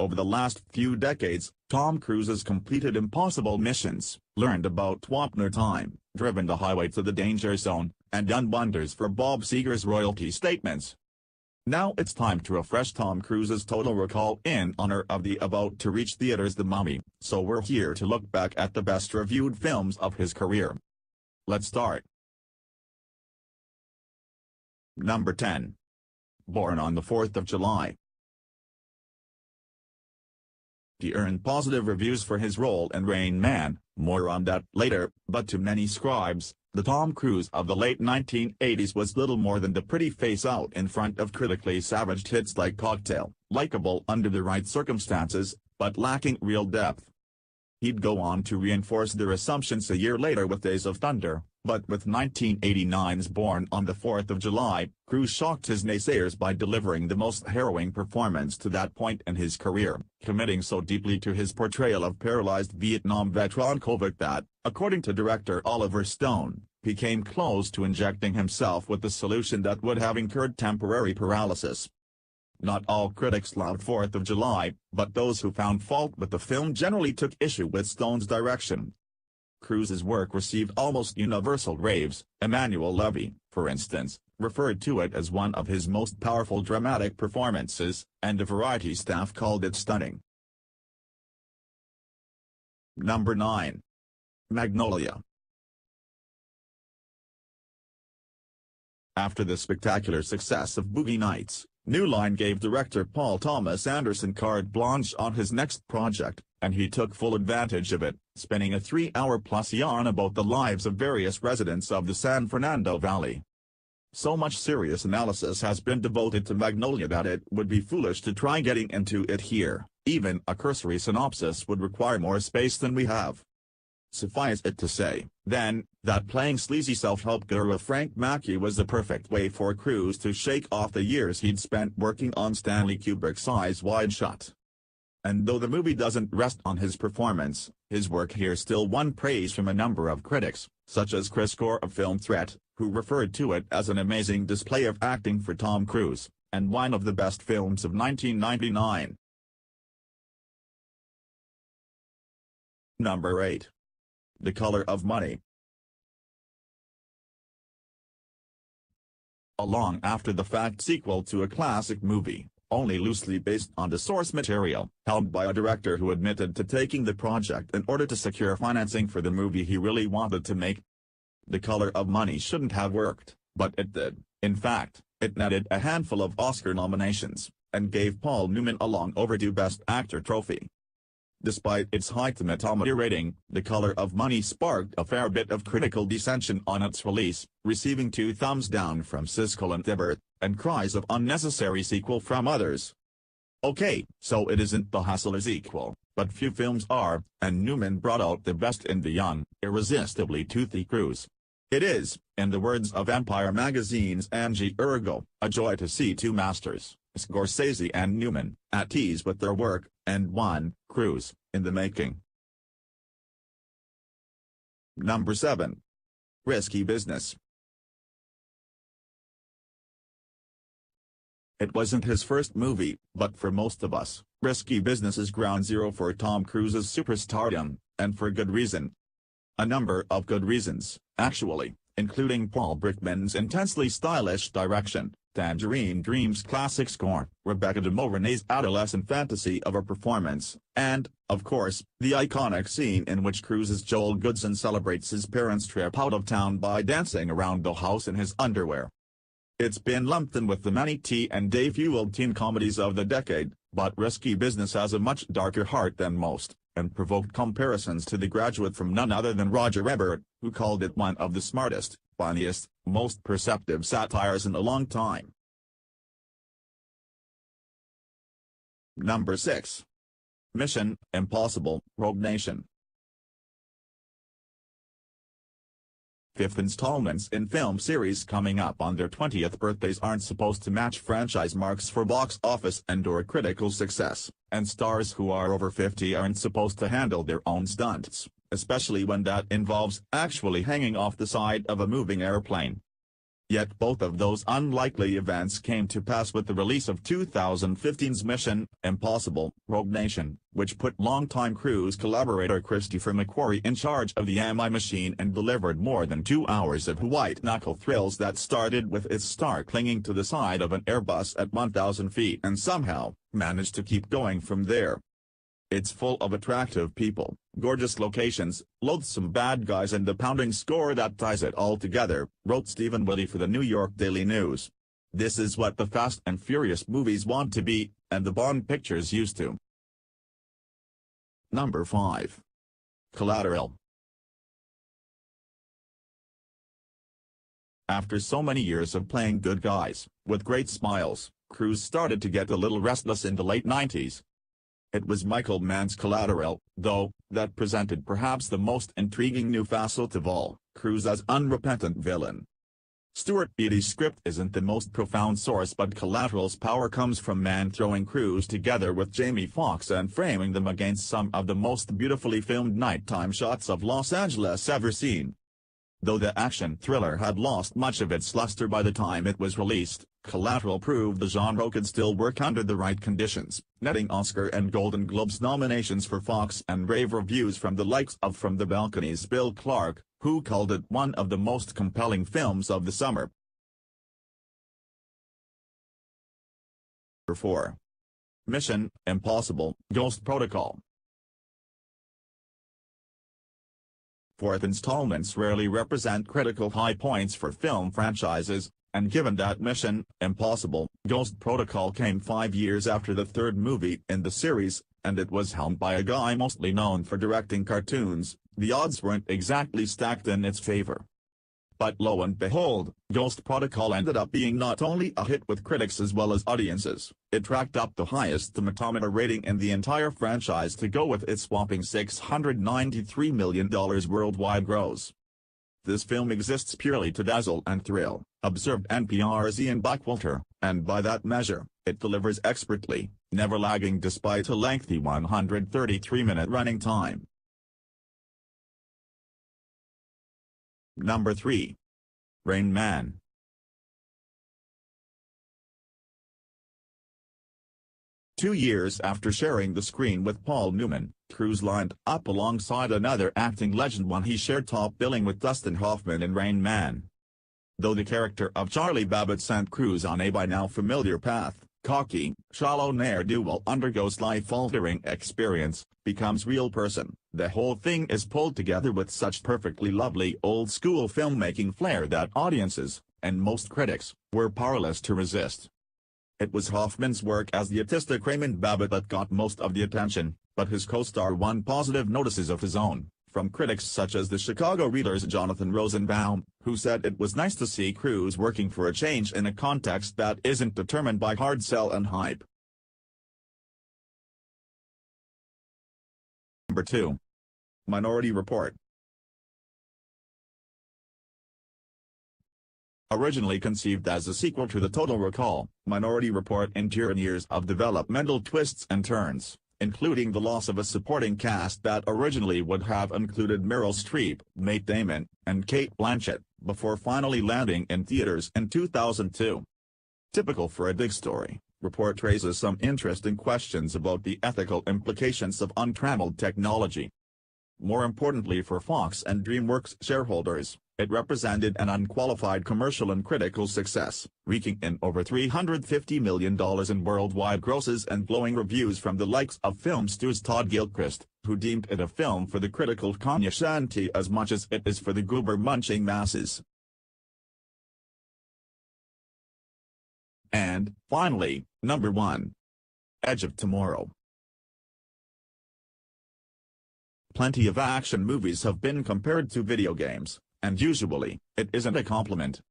Over the last few decades, Tom Cruise has completed impossible missions, learned about Wapner time, driven the highway to the danger zone, and done wonders for Bob Seger's royalty statements. Now it's time to refresh Tom Cruise's Total Recall in honor of the about-to-reach theaters The Mummy, so we're here to look back at the best-reviewed films of his career. Let's start. Number 10. Born on the 4th of July. He earned positive reviews for his role in Rain Man, more on that later, but to many scribes, the Tom Cruise of the late 1980s was little more than the pretty face out in front of critically savaged hits like Cocktail, likable under the right circumstances, but lacking real depth. He'd go on to reinforce their assumptions a year later with Days of Thunder, but with 1989's Born on the 4th of July, Cruise shocked his naysayers by delivering the most harrowing performance to that point in his career, committing so deeply to his portrayal of paralyzed Vietnam veteran Kovac that, according to director Oliver Stone, he came close to injecting himself with the solution that would have incurred temporary paralysis. Not all critics loved 4th of July, but those who found fault with the film generally took issue with Stone's direction. Cruise's work received almost universal raves. Emmanuel Levy, for instance, referred to it as one of his most powerful dramatic performances, and the Variety staff called it stunning. Number 9. Magnolia. After the spectacular success of Boogie Nights, New Line gave director Paul Thomas Anderson carte blanche on his next project, and he took full advantage of it, spinning a 3-hour-plus yarn about the lives of various residents of the San Fernando Valley. So much serious analysis has been devoted to Magnolia that it would be foolish to try getting into it here. Even a cursory synopsis would require more space than we have. Suffice it to say, then, that playing sleazy self-help guru Frank Mackey was the perfect way for Cruise to shake off the years he'd spent working on Stanley Kubrick's Eyes Wide Shut. And though the movie doesn't rest on his performance, his work here still won praise from a number of critics, such as Chris Gore of Film Threat, who referred to it as an amazing display of acting for Tom Cruise, and one of the best films of 1999. Number 8. The Color of Money. A long-after-the-fact sequel to a classic movie, only loosely based on the source material, helmed by a director who admitted to taking the project in order to secure financing for the movie he really wanted to make. The Color of Money shouldn't have worked, but it did. In fact, it netted a handful of Oscar nominations, and gave Paul Newman a long-overdue Best Actor trophy. Despite its high tomatometer rating, The Color of Money sparked a fair bit of critical dissension on its release, receiving 2 thumbs down from Siskel and Ebert, and cries of unnecessary sequel from others. Okay, so it isn't The Hustler's equal, but few films are, and Newman brought out the best in the young, irresistibly toothy Cruise. It is, in the words of Empire magazine's Angie Ergo, a joy to see 2 masters, Scorsese and Newman, at ease with their work, and one, Cruise, in the making. Number 7. Risky Business. It wasn't his first movie, but for most of us, Risky Business is ground zero for Tom Cruise's superstardom, and for good reason. A number of good reasons, actually, including Paul Brickman's intensely stylish direction, Tangerine Dream's classic score, Rebecca de Mornay's adolescent fantasy of a performance, and, of course, the iconic scene in which Cruise's Joel Goodson celebrates his parents' trip out of town by dancing around the house in his underwear. It's been lumped in with the many T and Day-fueled teen comedies of the decade, but Risky Business has a much darker heart than most, and provoked comparisons to The Graduate from none other than Roger Ebert, who called it one of the smartest, funniest, most perceptive satires in a long time. Number 6. Mission Impossible: Rogue Nation. 5th installments in film series coming up on their 20th birthdays aren't supposed to match franchise marks for box office and/or critical success, and stars who are over 50 aren't supposed to handle their own stunts, especially when that involves actually hanging off the side of a moving airplane. Yet both of those unlikely events came to pass with the release of 2015's Mission: Impossible – Rogue Nation, which put longtime Cruise collaborator Christopher McQuarrie in charge of the MI machine and delivered more than 2 hours of white-knuckle thrills that started with its star clinging to the side of an Airbus at 1,000 feet and somehow managed to keep going from there. It's full of attractive people, gorgeous locations, loathsome bad guys and the pounding score that ties it all together, wrote Stephen Woody for the New York Daily News. This is what the Fast and Furious movies want to be, and the Bond pictures used to. Number 5. Collateral. After so many years of playing good guys, with great smiles, Cruise started to get a little restless in the late 90s. It was Michael Mann's Collateral, though, that presented perhaps the most intriguing new facet of all, Cruise as unrepentant villain. Stuart Beatty's script isn't the most profound source, but Collateral's power comes from Mann throwing Cruise together with Jamie Foxx and framing them against some of the most beautifully filmed nighttime shots of Los Angeles ever seen. Though the action thriller had lost much of its luster by the time it was released, Collateral proved the genre could still work under the right conditions, netting Oscar and Golden Globes nominations for Fox and rave reviews from the likes of From the Balcony's Bill Clark, who called it one of the most compelling films of the summer. 4. Mission: Impossible – Ghost Protocol. Fourth installments rarely represent critical high points for film franchises, and given that Mission: Impossible – Ghost Protocol came 5 years after the third movie in the series, and it was helmed by a guy mostly known for directing cartoons, the odds weren't exactly stacked in its favor. But lo and behold, Ghost Protocol ended up being not only a hit with critics as well as audiences, it racked up the highest tomatometer rating in the entire franchise to go with its whopping $693 million worldwide gross. This film exists purely to dazzle and thrill, observed NPR's Ian Buckwalter, and by that measure, it delivers expertly, never lagging despite a lengthy 133-minute running time. Number 3. Rain Man. Two years after sharing the screen with Paul Newman, Cruise lined up alongside another acting legend when he shared top billing with Dustin Hoffman in Rain Man. Though the character of Charlie Babbitt sent Cruise on a by now familiar path, cocky, shallow ne'er-do-well undergoes life-altering experience, becomes real person, the whole thing is pulled together with such perfectly lovely old-school filmmaking flair that audiences, and most critics, were powerless to resist. It was Hoffman's work as the autistic Raymond Babbitt that got most of the attention, but his co-star won positive notices of his own, from critics such as the Chicago Reader's Jonathan Rosenbaum, who said it was nice to see Cruise working for a change in a context that isn't determined by hard sell and hype. Number 2. Minority Report. Originally conceived as a sequel to the Total Recall, Minority Report endured years of developmental twists and turns, including the loss of a supporting cast that originally would have included Meryl Streep, Matt Damon, and Cate Blanchett, before finally landing in theaters in 2002. Typical for a dig story, Report raises some interesting questions about the ethical implications of untrammeled technology. More importantly for Fox and DreamWorks shareholders, it represented an unqualified commercial and critical success, raking in over $350 million in worldwide grosses and glowing reviews from the likes of film stew's Todd Gilchrist, who deemed it a film for the critical cognoscenti as much as it is for the goober-munching masses. And, finally, number 1. Edge of Tomorrow. Plenty of action movies have been compared to video games, and usually, it isn't a compliment.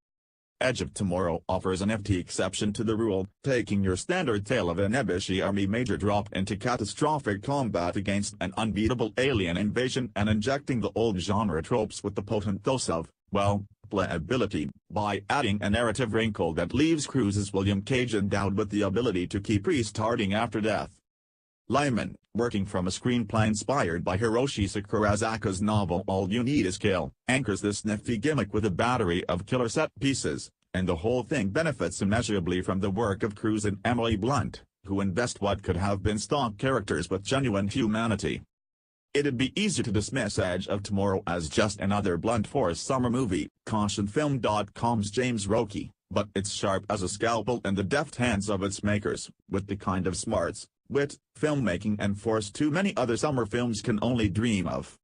Edge of Tomorrow offers an FT exception to the rule, taking your standard tale of a Nebuchadnezzar army major drop into catastrophic combat against an unbeatable alien invasion and injecting the old genre tropes with the potent dose of, well, playability, by adding a narrative wrinkle that leaves Cruise's William Cage endowed with the ability to keep restarting after death. Lyman, working from a screenplay inspired by Hiroshi Sakurazaka's novel All You Need Is Kill, anchors this nifty gimmick with a battery of killer set pieces, and the whole thing benefits immeasurably from the work of Cruise and Emily Blunt, who invest what could have been stock characters with genuine humanity. It'd be easy to dismiss Edge of Tomorrow as just another blunt force summer movie, cautioned Film.com's James Roque, but it's sharp as a scalpel in the deft hands of its makers, with the kind of smarts, wit, filmmaking and force too many other summer films can only dream of.